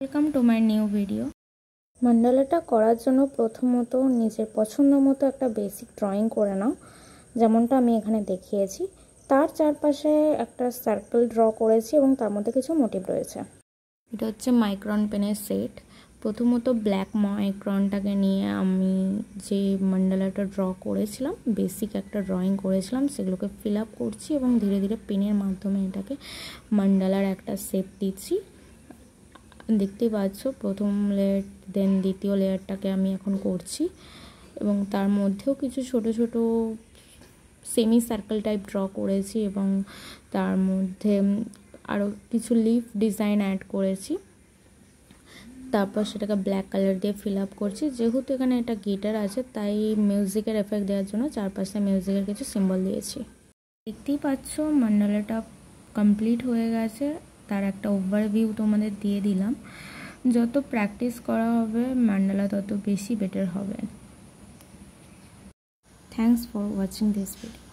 Welcome to my new video. মান্ডালাটা করার জন্য প্রথমত নিজের পছন্দ মতো একটা বেসিক ড্রয়িং করে নাও, যেমনটা আমি এখানে দেখিয়েছি। তার চারপাশে একটা সার্কেল ড্র করেছি এবং তার মধ্যে কিছু মোটিভ রয়েছে। এটা হচ্ছে মাইক্রন পেনের সেট। প্রথমত ব্ল্যাক মাইক্রনটাকে নিয়ে আমি যে মান্ডালাটা ড্র করেছিলাম, বেসিক একটা ড্রয়িং করেছিলাম, সেগুলোকে ফিল আপ করছি এবং ধীরে ধীরে পেনের মাধ্যমে এটাকে মান্ডালার একটা শেপ দিচ্ছি। দেখতেই পাচ্ছ প্রথম লেয়ার, দেন দ্বিতীয় লেয়ারটাকে আমি এখন করছি এবং তার মধ্যেও কিছু ছোট ছোট সেমি সার্কেল টাইপ ড্র করেছি এবং তার মধ্যে আরও কিছু লিফ ডিজাইন অ্যাড করেছি। তারপর সেটাকে ব্ল্যাক কালার দিয়ে ফিল আপ করছি। যেহেতু এখানে একটা গিটার আছে, তাই মিউজিকের এফেক্ট দেওয়ার জন্য চারপাশে মিউজিকের কিছু সিম্বল দিয়েছি। দেখতেই পাচ্ছ মান্ডালাটা কমপ্লিট হয়ে গেছে। তার একটা ওভারভিউ তোমাদের দিয়ে দিলাম। যত প্র্যাকটিস করা হবে মান্ডালা তত বেশি বেটার হবে। Thanks for watching this video.